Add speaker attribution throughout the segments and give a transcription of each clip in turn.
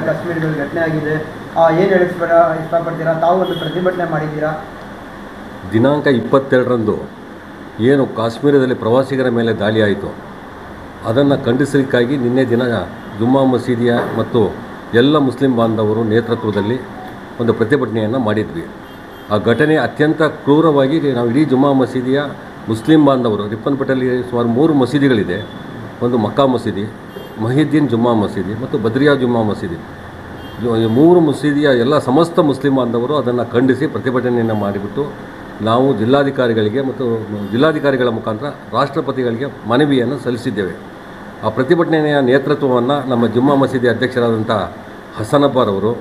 Speaker 1: ಕಾಶ್ಮೀರದಲ್ಲಿ ಘಟನೆ ಆಗಿದೆ, ಏನು ಹೇಳಿಸ್ಬೇಡ ಇಷ್ಟಪಡ್ತೀರಾ? ತಾವು ಒಂದು ಪ್ರತಿಭಟನೆ ಮಾಡಿದ್ದೀರಾ.
Speaker 2: ದಿನಾಂಕ 22ರಂದು ಏನು ಕಾಶ್ಮೀರದಲ್ಲಿ ಪ್ರವಾಸಿಗರ ಮೇಲೆ ದಾಳಿ ಆಯಿತು, ಅದನ್ನು ಖಂಡಿಸಲಿಕ್ಕಾಗಿ ನಿನ್ನೆ ದಿನ ಜುಮ್ಮಾ ಮಸೀದಿಯ ಮತ್ತು ಎಲ್ಲ ಮುಸ್ಲಿಂ ಬಾಂಧವರು ನೇತೃತ್ವದಲ್ಲಿ ಒಂದು ಪ್ರತಿಭಟನೆಯನ್ನು ಮಾಡಿದ್ವಿ. ಆ ಘಟನೆ ಅತ್ಯಂತ ಕ್ರೂರವಾಗಿ ನಾವು ಇಡೀ ಜುಮ್ಮಾ ಮಸೀದಿಯ ಮುಸ್ಲಿಂ ಬಾಂಧವರು, ರಿಪ್ಪನ್ಪೇಟೆಯಲ್ಲಿ ಸುಮಾರು 3 ಮಸೀದಿಗಳಿದೆ. ಒಂದು ಮಕ್ಕಾ ಮಸೀದಿ, ಮಹಿದ್ದೀನ್ ಜುಮ್ಮಾ ಮಸೀದಿ ಮತ್ತು ಬದ್ರಿಯಾ ಜುಮ್ಮಾ ಮಸೀದಿ. 3 ಮಸೀದಿಯ ಎಲ್ಲ ಸಮಸ್ತ ಮುಸ್ಲಿಂ ಬಾಂಧವರು ಅದನ್ನು ಖಂಡಿಸಿ ಪ್ರತಿಭಟನೆಯನ್ನು ಮಾಡಿಬಿಟ್ಟು ನಾವು ಜಿಲ್ಲಾಧಿಕಾರಿಗಳಿಗೆ ಮತ್ತು ಜಿಲ್ಲಾಧಿಕಾರಿಗಳ ಮುಖಾಂತರ ರಾಷ್ಟ್ರಪತಿಗಳಿಗೆ ಮನವಿಯನ್ನು ಸಲ್ಲಿಸಿದ್ದೇವೆ. ಆ ಪ್ರತಿಭಟನೆಯ ನೇತೃತ್ವವನ್ನು ನಮ್ಮ ಜುಮ್ಮಾ ಮಸೀದಿ ಅಧ್ಯಕ್ಷರಾದಂಥ ಹಸನಬ್ಬರವರು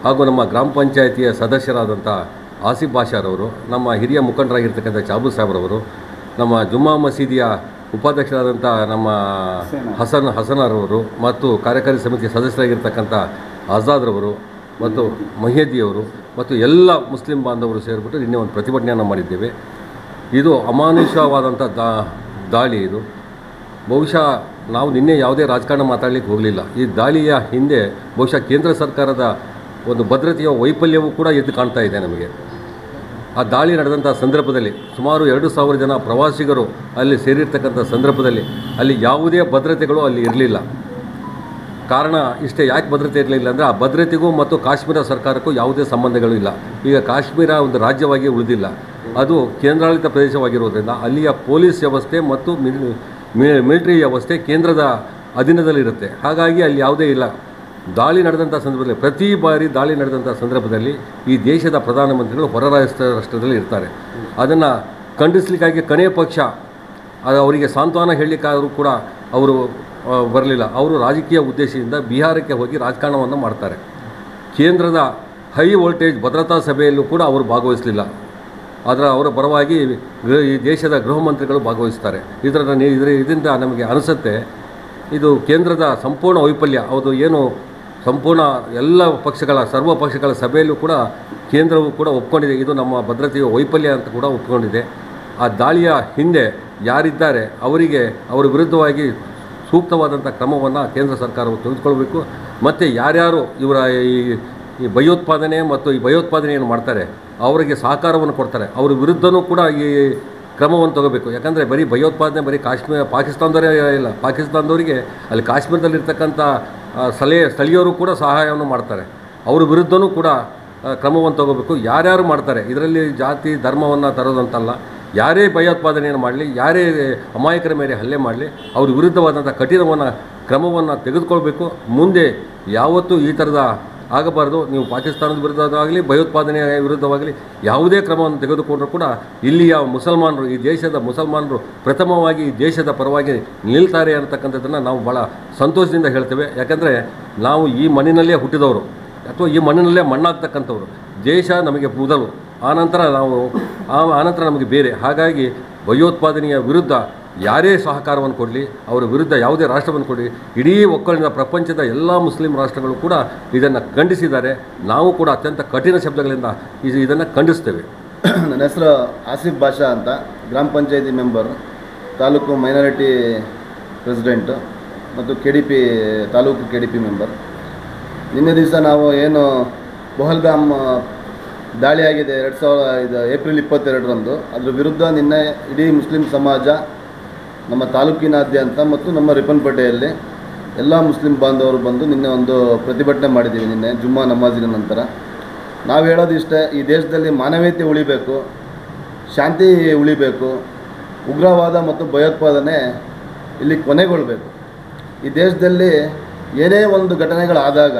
Speaker 2: ಹಾಗೂ ನಮ್ಮ ಗ್ರಾಮ ಪಂಚಾಯಿತಿಯ ಸದಸ್ಯರಾದಂಥ ಆಸಿಫ್ ಬಾಷಾರವರು, ನಮ್ಮ ಹಿರಿಯ ಮುಖಂಡರಾಗಿರ್ತಕ್ಕಂಥ ಚಾಬು ಸಾಹೇಬ್ರವರು, ನಮ್ಮ ಜುಮ್ಮಾ ಮಸೀದಿಯ ಉಪಾಧ್ಯಕ್ಷರಾದಂಥ ನಮ್ಮ ಹಸನರವರು ಮತ್ತು ಕಾರ್ಯಕಾರಿ ಸಮಿತಿ ಸದಸ್ಯರಾಗಿರ್ತಕ್ಕಂಥ ಆಜಾದ್ರವರು ಮತ್ತು ಮಹಿಯದಿಯವರು ಮತ್ತು ಎಲ್ಲ ಮುಸ್ಲಿಂ ಬಾಂಧವರು ಸೇರಿಬಿಟ್ಟು ನಿನ್ನೆ ಒಂದು ಪ್ರತಿಭಟನೆಯನ್ನು ಮಾಡಿದ್ದೇವೆ. ಇದು ಅಮಾನುಷವಾದಂಥ ದಾಳಿ. ಇದು ಬಹುಶಃ ನಾವು ನಿನ್ನೆ ಯಾವುದೇ ರಾಜಕಾರಣ ಮಾತಾಡಲಿಕ್ಕೆ ಹೋಗಲಿಲ್ಲ. ಈ ದಾಳಿಯ ಹಿಂದೆ ಬಹುಶಃ ಕೇಂದ್ರ ಸರ್ಕಾರದ ಒಂದು ಭದ್ರತೆಯ ವೈಫಲ್ಯವೂ ಕೂಡ ಎದ್ದು ಕಾಣ್ತಾ ಇದೆ ನಮಗೆ. ಆ ದಾಳಿ ನಡೆದಂಥ ಸಂದರ್ಭದಲ್ಲಿ ಸುಮಾರು 2,000 ಜನ ಪ್ರವಾಸಿಗರು ಅಲ್ಲಿ ಸೇರಿರ್ತಕ್ಕಂಥ ಸಂದರ್ಭದಲ್ಲಿ ಅಲ್ಲಿ ಯಾವುದೇ ಭದ್ರತೆಗಳು ಅಲ್ಲಿ ಇರಲಿಲ್ಲ. ಕಾರಣ ಇಷ್ಟೇ, ಯಾಕೆ ಭದ್ರತೆ ಇರಲಿಲ್ಲ ಅಂದರೆ ಆ ಭದ್ರತೆಗೂ ಮತ್ತು ಕಾಶ್ಮೀರ ಸರ್ಕಾರಕ್ಕೂ ಯಾವುದೇ ಸಂಬಂಧಗಳು ಇಲ್ಲ. ಈಗ ಕಾಶ್ಮೀರ ಒಂದು ರಾಜ್ಯವಾಗಿ ಉಳಿದಿಲ್ಲ, ಅದು ಕೇಂದ್ರಾಡಳಿತ ಪ್ರದೇಶವಾಗಿರೋದ್ರಿಂದ ಅಲ್ಲಿಯ ಪೊಲೀಸ್ ವ್ಯವಸ್ಥೆ ಮತ್ತು ಮಿಲಿಟರಿ ವ್ಯವಸ್ಥೆ ಕೇಂದ್ರದ ಅಧೀನದಲ್ಲಿರುತ್ತೆ. ಹಾಗಾಗಿ ಅಲ್ಲಿ ಯಾವುದೇ ಇಲ್ಲ. ದಾಳಿ ನಡೆದಂಥ ಸಂದರ್ಭದಲ್ಲಿ, ಪ್ರತಿ ಬಾರಿ ದಾಳಿ ನಡೆದಂಥ ಸಂದರ್ಭದಲ್ಲಿ ಈ ದೇಶದ ಪ್ರಧಾನಮಂತ್ರಿಗಳು ಹೊರ ರಾಷ್ಟ್ರದಲ್ಲಿ ಇರ್ತಾರೆ. ಅದನ್ನು ಖಂಡಿಸಲಿಕ್ಕಾಗಿ ಕನೇ ಪಕ್ಷ ಅದು ಅವರಿಗೆ ಸಾಂತ್ವನ ಹೇಳಲಿಕ್ಕಾದರೂ ಕೂಡ ಅವರು ಬರಲಿಲ್ಲ. ಅವರು ರಾಜಕೀಯ ಉದ್ದೇಶದಿಂದ ಬಿಹಾರಕ್ಕೆ ಹೋಗಿ ರಾಜಕಾರಣವನ್ನು ಮಾಡ್ತಾರೆ. ಕೇಂದ್ರದ ಹೈ ವೋಲ್ಟೇಜ್ ಭದ್ರತಾ ಸಭೆಯಲ್ಲೂ ಕೂಡ ಅವರು ಭಾಗವಹಿಸಲಿಲ್ಲ. ಅವರ ಪರವಾಗಿ ಈ ದೇಶದ ಗೃಹ ಮಂತ್ರಿಗಳು ಭಾಗವಹಿಸ್ತಾರೆ. ಇದರಿಂದ ನಮಗೆ ಅನಿಸುತ್ತೆ ಇದು ಕೇಂದ್ರದ ಸಂಪೂರ್ಣ ವೈಫಲ್ಯ. ಅದು ಏನು ಸಂಪೂರ್ಣ ಎಲ್ಲ ಪಕ್ಷಗಳ ಸರ್ವ ಪಕ್ಷಗಳ ಸಭೆಯಲ್ಲೂ ಕೂಡ ಕೇಂದ್ರವು ಕೂಡ ಒಪ್ಕೊಂಡಿದೆ, ಇದು ನಮ್ಮ ಭದ್ರತೆಯ ವೈಫಲ್ಯ ಅಂತ ಕೂಡ ಒಪ್ಕೊಂಡಿದೆ. ಆ ದಾಳಿಯ ಹಿಂದೆ ಯಾರಿದ್ದಾರೆ ಅವರಿಗೆ ಅವರ ವಿರುದ್ಧವಾಗಿ ಸೂಕ್ತವಾದಂಥ ಕ್ರಮವನ್ನು ಕೇಂದ್ರ ಸರ್ಕಾರವು ತೆಗೆದುಕೊಳ್ಬೇಕು. ಮತ್ತು ಯಾರ್ಯಾರು ಇವರ ಈ ಭಯೋತ್ಪಾದನೆ ಮತ್ತು ಈ ಭಯೋತ್ಪಾದನೆಯನ್ನು ಮಾಡ್ತಾರೆ ಅವರಿಗೆ ಸಹಕಾರವನ್ನು ಕೊಡ್ತಾರೆ, ಅವ್ರ ವಿರುದ್ಧವೂ ಕೂಡ ಈ ಕ್ರಮವನ್ನು ತಗೋಬೇಕು. ಯಾಕಂದರೆ ಬರೀ ಭಯೋತ್ಪಾದನೆ ಬರೀ ಪಾಕಿಸ್ತಾನದವರೇ ಇಲ್ಲ, ಪಾಕಿಸ್ತಾನದವರಿಗೆ ಅಲ್ಲಿ ಕಾಶ್ಮೀರದಲ್ಲಿರ್ತಕ್ಕಂಥ ಸ್ಥಳೀಯರು ಕೂಡ ಸಹಾಯವನ್ನು ಮಾಡ್ತಾರೆ. ಅವ್ರ ವಿರುದ್ಧವೂ ಕೂಡ ಕ್ರಮವನ್ನು ತಗೋಬೇಕು. ಯಾರ್ಯಾರು ಮಾಡ್ತಾರೆ, ಇದರಲ್ಲಿ ಜಾತಿ ಧರ್ಮವನ್ನು ತರೋದಂತಲ್ಲ, ಯಾರೇ ಭಯೋತ್ಪಾದನೆಯನ್ನು ಮಾಡಲಿ, ಯಾರೇ ಅಮಾಯಕರ ಮೇಲೆ ಹಲ್ಲೆ ಮಾಡಲಿ, ಅವ್ರ ವಿರುದ್ಧವಾದಂಥ ಕಠಿಣವನ್ನು ಕ್ರಮವನ್ನು ತೆಗೆದುಕೊಳ್ಬೇಕು. ಮುಂದೆ ಯಾವತ್ತೂ ಈ ಥರದ ಆಗಬಾರ್ದು. ನೀವು ಪಾಕಿಸ್ತಾನದ ವಿರುದ್ಧವಾಗಲಿ ಭಯೋತ್ಪಾದನೆಯ ವಿರುದ್ಧವಾಗಲಿ ಯಾವುದೇ ಕ್ರಮವನ್ನು ತೆಗೆದುಕೊಂಡರೂ ಕೂಡ ಇಲ್ಲಿಯ ಮುಸಲ್ಮಾನರು, ಈ ದೇಶದ ಮುಸಲ್ಮಾನರು ಪ್ರಥಮವಾಗಿ ಈ ದೇಶದ ಪರವಾಗಿ ನಿಲ್ತಾರೆ ಅಂತಕ್ಕಂಥದ್ದನ್ನು ನಾವು ಭಾಳ ಸಂತೋಷದಿಂದ ಹೇಳ್ತೇವೆ. ಯಾಕಂದರೆ ನಾವು ಈ ಮಣ್ಣಿನಲ್ಲೇ ಹುಟ್ಟಿದವರು ಅಥವಾ ಈ ಮಣ್ಣಿನಲ್ಲೇ ಮಣ್ಣಾಗ್ತಕ್ಕಂಥವ್ರು. ದೇಶ ನಮಗೆ ಮೊದಲು, ಆನಂತರ ನಮಗೆ ಬೇರೆ. ಹಾಗಾಗಿ ಭಯೋತ್ಪಾದನೆಯ ವಿರುದ್ಧ ಯಾರೇ ಸಹಕಾರವನ್ನು ಕೊಡಲಿ, ಅವರ ವಿರುದ್ಧ ಯಾವುದೇ ರಾಷ್ಟ್ರವನ್ನು ಕೊಡಲಿ, ಇಡೀ ಒಕ್ಕಲಿನ ಪ್ರಪಂಚದ ಎಲ್ಲ ಮುಸ್ಲಿಂ ರಾಷ್ಟ್ರಗಳು ಕೂಡ ಇದನ್ನು ಖಂಡಿಸಿದ್ದಾರೆ. ನಾವು ಕೂಡ ಅತ್ಯಂತ ಕಠಿಣ ಶಬ್ದಗಳಿಂದ ಇದನ್ನು ಖಂಡಿಸ್ತೇವೆ.
Speaker 3: ನನ್ನ ಹೆಸರು ಆಸಿಫ್ ಬಾಷಾ ಅಂತ, ಗ್ರಾಮ ಪಂಚಾಯತಿ ಮೆಂಬರ್, ತಾಲೂಕು ಮೈನಾರಿಟಿ ಪ್ರೆಸಿಡೆಂಟು ಮತ್ತು KDP ತಾಲೂಕು KDP ಮೆಂಬರ್. ನಿನ್ನೆ ದಿವಸ ನಾವು ಏನು ಪಹಲ್ಗಾಮ್ ದಾಳಿಯಾಗಿದೆ 2005 ಏಪ್ರಿಲ್ 22ರಂದು, ಅದ್ರ ವಿರುದ್ಧ ನಿನ್ನೆ ಇಡೀ ಮುಸ್ಲಿಂ ಸಮಾಜ ನಮ್ಮ ತಾಲೂಕಿನಾದ್ಯಂತ ಮತ್ತು ನಮ್ಮ ರಿಪ್ಪನ್ಪೇಟೆಯಲ್ಲಿ ಎಲ್ಲ ಮುಸ್ಲಿಂ ಬಾಂಧವರು ಬಂದು ನಿನ್ನೆ ಒಂದು ಪ್ರತಿಭಟನೆ ಮಾಡಿದ್ದೀವಿ. ನಿನ್ನೆ ಜುಮ್ಮಾ ನಮಾಜಿನ ನಂತರ ನಾವು ಹೇಳೋದು ಇಷ್ಟೇ, ಈ ದೇಶದಲ್ಲಿ ಮಾನವೀಯತೆ ಉಳಿಬೇಕು, ಶಾಂತಿ ಉಳಿಬೇಕು, ಉಗ್ರವಾದ ಮತ್ತು ಭಯೋತ್ಪಾದನೆ ಇಲ್ಲಿ ಕೊನೆಗೊಳ್ಳಬೇಕು. ಈ ದೇಶದಲ್ಲಿ ಏನೇ ಒಂದು ಘಟನೆಗಳಾದಾಗ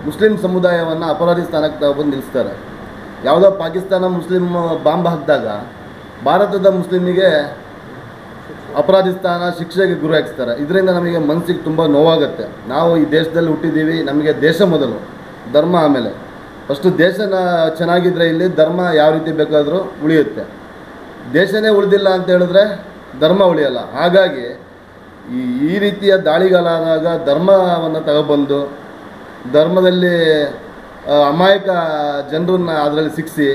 Speaker 3: ಮುಸ್ಲಿಂ ಸಮುದಾಯವನ್ನು ಅಪರಾಧಿ ಸ್ಥಾನಕ್ಕೆ ತಗೊಂಡು ನಿಲ್ಲಿಸ್ತಾರೆ. ಯಾವುದೋ ಪಾಕಿಸ್ತಾನ ಮುಸ್ಲಿಂ ಬಾಂಬ್ ಹಾಕಿದಾಗ ಭಾರತದ ಮುಸ್ಲಿಮಿಗೆ ಅಪರಾಧಿ ಸ್ಥಾನ ಶಿಕ್ಷೆಗೆ ಗುರಿ ಹಾಕಿಸ್ತಾರೆ. ಇದರಿಂದ ನಮಗೆ ಮನಸ್ಸಿಗೆ ತುಂಬ ನೋವಾಗುತ್ತೆ. ನಾವು ಈ ದೇಶದಲ್ಲಿ ಹುಟ್ಟಿದ್ದೀವಿ, ನಮಗೆ ದೇಶ ಮೊದಲು, ಧರ್ಮ ಆಮೇಲೆ. ಫಸ್ಟು ದೇಶನ ಚೆನ್ನಾಗಿದ್ದರೆ ಇಲ್ಲಿ ಧರ್ಮ ಯಾವ ರೀತಿ ಬೇಕಾದರೂ ಉಳಿಯುತ್ತೆ. ದೇಶನೇ ಉಳಿದಿಲ್ಲ ಅಂತ ಹೇಳಿದ್ರೆ ಧರ್ಮ ಉಳಿಯಲ್ಲ. ಹಾಗಾಗಿ ಈ ರೀತಿಯ ದಾಳಿಗಳಾದಾಗ ಧರ್ಮವನ್ನು ತಗೊಬಂದು ಧರ್ಮದಲ್ಲಿ ಅಮಾಯಕ ಜನರನ್ನ ಅದರಲ್ಲಿ ಸಿಕ್ಕಿಸಿ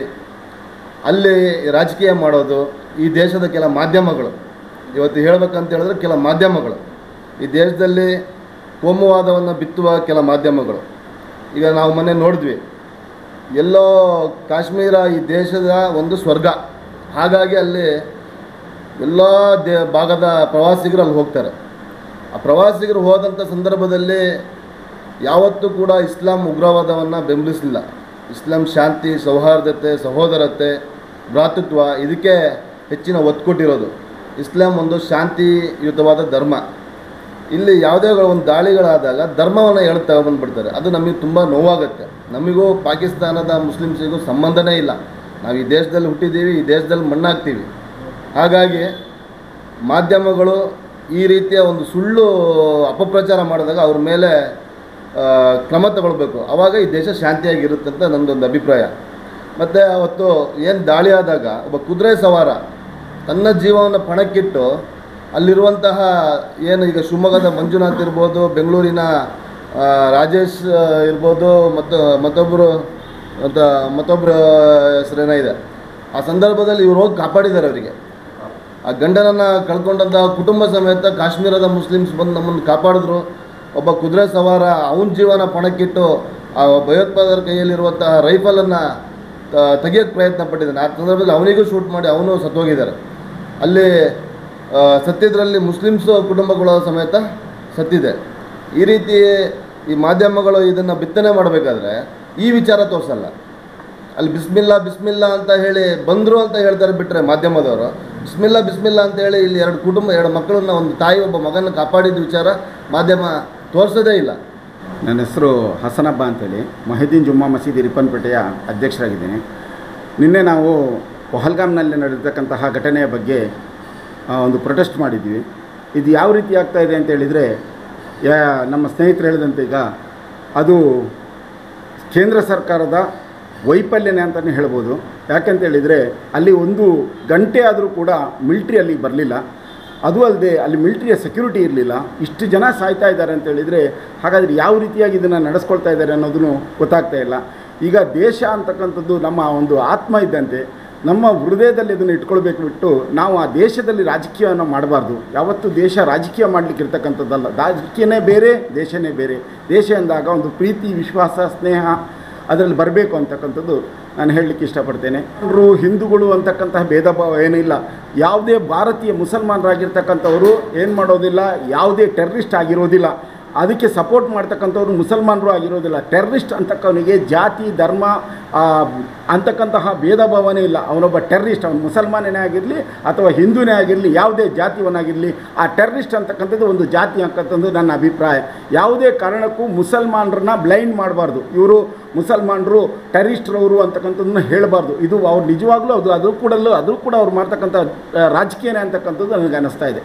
Speaker 3: ಅಲ್ಲಿ ರಾಜಕೀಯ ಮಾಡೋದು ಈ ದೇಶದ ಕೆಲ ಮಾಧ್ಯಮಗಳು, ಇವತ್ತು ಹೇಳಬೇಕಂತ ಹೇಳಿದ್ರೆ ಕೆಲ ಮಾಧ್ಯಮಗಳು ಈ ದೇಶದಲ್ಲಿ ಕೋಮುವಾದವನ್ನು ಬಿತ್ತುವ ಕೆಲ ಮಾಧ್ಯಮಗಳು. ಈಗ ನಾವು ಮೊನ್ನೆ ನೋಡಿದ್ವಿ, ಎಲ್ಲೋ ಕಾಶ್ಮೀರ ಈ ದೇಶದ ಒಂದು ಸ್ವರ್ಗ, ಹಾಗಾಗಿ ಅಲ್ಲಿ ಎಲ್ಲ ಭಾಗದ ಪ್ರವಾಸಿಗರು ಅಲ್ಲಿ ಹೋಗ್ತಾರೆ. ಆ ಪ್ರವಾಸಿಗರು ಹೋದಂಥ ಸಂದರ್ಭದಲ್ಲಿ ಯಾವತ್ತೂ ಕೂಡ ಇಸ್ಲಾಂ ಉಗ್ರವಾದವನ್ನು ಬೆಂಬಲಿಸಲಿಲ್ಲ. ಇಸ್ಲಾಂ ಶಾಂತಿ, ಸೌಹಾರ್ದತೆ, ಸಹೋದರತೆ, ಭ್ರಾತೃತ್ವ ಇದಕ್ಕೆ ಹೆಚ್ಚಿನ ಒತ್ತು ಕೊಟ್ಟಿರೋದು. ಇಸ್ಲಾಂ ಒಂದು ಶಾಂತಿಯುತವಾದ ಧರ್ಮ. ಇಲ್ಲಿ ಯಾವುದೇ ಒಂದು ದಾಳಿಗಳಾದಾಗ ಧರ್ಮವನ್ನು ಹೇಳ್ತಾ ಬಂದುಬಿಡ್ತಾರೆ. ಅದು ನಮಗೆ ತುಂಬ ನೋವಾಗುತ್ತೆ. ನಮಗೂ ಪಾಕಿಸ್ತಾನದ ಮುಸ್ಲಿಮ್ಸಿಗೂ ಸಂಬಂಧನೇ ಇಲ್ಲ. ನಾವು ಈ ದೇಶದಲ್ಲಿ ಹುಟ್ಟಿದ್ದೀವಿ, ಈ ದೇಶದಲ್ಲಿ ಮಣ್ಣಾಗ್ತೀವಿ. ಹಾಗಾಗಿ ಮಾಧ್ಯಮಗಳು ಈ ರೀತಿಯ ಒಂದು ಸುಳ್ಳು ಅಪಪ್ರಚಾರ ಮಾಡಿದಾಗ ಅವ್ರ ಮೇಲೆ ಕ್ರಮ ತಗೊಳ್ಬೇಕು. ಆವಾಗ ಈ ದೇಶ ಶಾಂತಿಯಾಗಿರುತ್ತೆ ಅಂತ ನನ್ನದೊಂದು ಅಭಿಪ್ರಾಯ. ಮತ್ತು ಅವತ್ತು ಏನು ದಾಳಿ ಆದಾಗ ಒಬ್ಬ ಕುದುರೆ ಸವಾರ ತನ್ನ ಜೀವವನ್ನು ಪಣಕ್ಕಿಟ್ಟು ಅಲ್ಲಿರುವಂತಹ ಏನು ಈಗ ಶಿವಮೊಗ್ಗದ ಮಂಜುನಾಥ್ ಇರ್ಬೋದು, ಬೆಂಗಳೂರಿನ ರಾಜೇಶ್ ಇರ್ಬೋದು, ಮತ್ತೊಬ್ಬರು ಹೆಸರೇನ ಇದೆ, ಆ ಸಂದರ್ಭದಲ್ಲಿ ಇವ್ರು ಹೋಗಿ ಕಾಪಾಡಿದ್ದಾರೆ. ಅವರಿಗೆ ಆ ಗಂಡನನ್ನು ಕಳ್ಕೊಂಡಂತಹ ಕುಟುಂಬ ಸಮೇತ ಕಾಶ್ಮೀರದ ಮುಸ್ಲಿಮ್ಸ್ ಬಂದು ನಮ್ಮನ್ನು ಕಾಪಾಡಿದ್ರು. ಒಬ್ಬ ಕುದುರೆ ಸವಾರ ಅವನ ಜೀವನ ಪಣಕ್ಕಿಟ್ಟು ಆ ಭಯೋತ್ಪಾದಕರ ಕೈಯಲ್ಲಿರುವಂತಹ ರೈಫಲನ್ನು ತೆಗಿಯೋಕ್ಕೆ ಪ್ರಯತ್ನ ಪಟ್ಟಿದ್ದಾನೆ. ಆ ಸಂದರ್ಭದಲ್ಲಿ ಅವನಿಗೂ ಶೂಟ್ ಮಾಡಿ ಅವನು ಸತ್ತೋಗಿದ್ದಾರೆ. ಅಲ್ಲಿ ಸತ್ತಿದ್ರಲ್ಲಿ ಮುಸ್ಲಿಮ್ಸು ಕುಟುಂಬಗಳ ಸಮೇತ ಸತ್ತಿದೆ. ಈ ರೀತಿ ಈ ಮಾಧ್ಯಮಗಳು ಇದನ್ನು ಬಿತ್ತನೆ ಮಾಡಬೇಕಾದ್ರೆ ಈ ವಿಚಾರ ತೋರಿಸಲ್ಲ. ಅಲ್ಲಿ ಬಿಸ್ಮಿಲ್ಲಾ ಅಂತ ಹೇಳಿ ಬಂದರು ಅಂತ ಹೇಳ್ತಾರೆ ಬಿಟ್ಟರೆ ಮಾಧ್ಯಮದವರು ಬಿಸ್ಮಿಲ್ಲಾ ಅಂತ ಹೇಳಿ ಇಲ್ಲಿ ಎರಡು ಮಕ್ಕಳನ್ನ, ಒಂದು ತಾಯಿ ಒಬ್ಬ ಮಗನ ಕಾಪಾಡಿದ ವಿಚಾರ ಮಾಧ್ಯಮ ತೋರಿಸೋದೇ ಇಲ್ಲ.
Speaker 4: ನನ್ನ ಹೆಸರು ಹಸನಬ್ಬ ಅಂತೇಳಿ ಮೊಹಿದ್ದೀನ್ ಜುಮ್ಮಾ ಮಸೀದಿ ರಿಪ್ಪನ್ಪೇಟೆಯ ಅಧ್ಯಕ್ಷರಾಗಿದ್ದೀನಿ. ನಿನ್ನೆ ನಾವು ಪಹಲ್ಗಾಮ್ನಲ್ಲಿ ನಡೆದಿರ್ತಕ್ಕಂತಹ ಘಟನೆಯ ಬಗ್ಗೆ ಒಂದು ಪ್ರೊಟೆಸ್ಟ್ ಮಾಡಿದ್ವಿ. ಇದು ಯಾವ ರೀತಿ ಆಗ್ತಾ ಇದೆ ಅಂತ ಹೇಳಿದರೆ, ನಮ್ಮ ಸ್ನೇಹಿತರು ಹೇಳಿದಂತೆ ಈಗ ಅದು ಕೇಂದ್ರ ಸರ್ಕಾರದ ವೈಫಲ್ಯನೇ ಅಂತಲೇ ಹೇಳ್ಬೋದು. ಯಾಕೆಂತೇಳಿದರೆ ಅಲ್ಲಿ ಒಂದು ಗಂಟೆ ಆದರೂ ಕೂಡ ಮಿಲ್ಟ್ರಿ ಅಲ್ಲಿ ಬರಲಿಲ್ಲ. ಅದು ಅಲ್ಲದೆ ಅಲ್ಲಿ ಮಿಲ್ಟ್ರಿಯ ಸೆಕ್ಯೂರಿಟಿ ಇರಲಿಲ್ಲ. ಇಷ್ಟು ಜನ ಸಾಯ್ತಾ ಇದ್ದಾರೆ ಅಂತೇಳಿದರೆ ಹಾಗಾದರೆ ಯಾವ ರೀತಿಯಾಗಿ ಇದನ್ನು ನಡೆಸ್ಕೊಳ್ತಾ ಇದ್ದಾರೆ ಅನ್ನೋದನ್ನು ಗೊತ್ತಾಗ್ತಾ ಇಲ್ಲ. ಈಗ ದೇಶ ಅಂತಕ್ಕಂಥದ್ದು ನಮ್ಮ ಒಂದು ಆತ್ಮ ಇದ್ದಂತೆ ನಮ್ಮ ಹೃದಯದಲ್ಲಿ ಇದನ್ನು ಇಟ್ಕೊಳ್ಬೇಕು ಬಿಟ್ಟು ನಾವು ಆ ದೇಶದಲ್ಲಿ ರಾಜಕೀಯವನ್ನು ಮಾಡಬಾರ್ದು. ಯಾವತ್ತೂ ದೇಶ ರಾಜಕೀಯ ಮಾಡಲಿಕ್ಕೆ ಇರ್ತಕ್ಕಂಥದ್ದಲ್ಲ. ರಾಜಕೀಯನೇ ಬೇರೆ, ದೇಶನೇ ಬೇರೆ. ದೇಶ ಎಂದಾಗ ಒಂದು ಪ್ರೀತಿ, ವಿಶ್ವಾಸ, ಸ್ನೇಹ ಅದರಲ್ಲಿ ಬರಬೇಕು ಅಂತಕ್ಕಂಥದ್ದು ನಾನು ಹೇಳಲಿಕ್ಕೆ ಇಷ್ಟಪಡ್ತೇನೆ. ಹಿಂದೂಗಳು ಅಂತಕ್ಕಂತಹ ಭೇದ ಭಾವ ಏನಿಲ್ಲ. ಯಾವುದೇ ಭಾರತೀಯ ಮುಸಲ್ಮಾನರಾಗಿರ್ತಕ್ಕಂಥವರು ಏನು ಮಾಡೋದಿಲ್ಲ, ಯಾವುದೇ ಟೆರ್ರಿಸ್ಟ್ ಆಗಿರೋದಿಲ್ಲ. ಅದಕ್ಕೆ ಸಪೋರ್ಟ್ ಮಾಡ್ತಕ್ಕಂಥವ್ರು ಮುಸಲ್ಮಾನರು ಆಗಿರೋದಿಲ್ಲ. ಟೆರ್ರಿಸ್ಟ್ ಅಂತಕ್ಕವನಿಗೆ ಜಾತಿ, ಧರ್ಮ ಅಂತಕ್ಕಂತಹ ಭೇದ ಭಾವನೆ ಇಲ್ಲ. ಅವನೊಬ್ಬ ಟೆರ್ರಿಸ್ಟ್, ಅವನು ಮುಸಲ್ಮಾನನೇ ಆಗಿರಲಿ ಅಥವಾ ಹಿಂದೂನೇ ಆಗಿರಲಿ, ಯಾವುದೇ ಜಾತಿಯವನಾಗಿರಲಿ, ಆ ಟೆರ್ರಿಸ್ಟ್ ಅಂತಕ್ಕಂಥದ್ದು ಒಂದು ಜಾತಿ ಅಂತಕ್ಕಂಥದ್ದು ನನ್ನ ಅಭಿಪ್ರಾಯ. ಯಾವುದೇ ಕಾರಣಕ್ಕೂ ಮುಸಲ್ಮಾನರನ್ನ ಬ್ಲೈಂಡ್ ಮಾಡಬಾರ್ದು. ಇವರು ಮುಸಲ್ಮಾನರು ಟೆರ್ರಿಸ್ಟ್ರವರು ಅಂತಕ್ಕಂಥದ್ದನ್ನು ಹೇಳಬಾರ್ದು. ಇದು ಅವ್ರು ನಿಜವಾಗ್ಲೂ ಅದು ಕೂಡ ಅವ್ರು ಮಾಡ್ತಕ್ಕಂಥ ರಾಜಕೀಯನೇ ಅಂತಕ್ಕಂಥದ್ದು ನನಗೆ ಅನ್ನಿಸ್ತಾ ಇದೆ.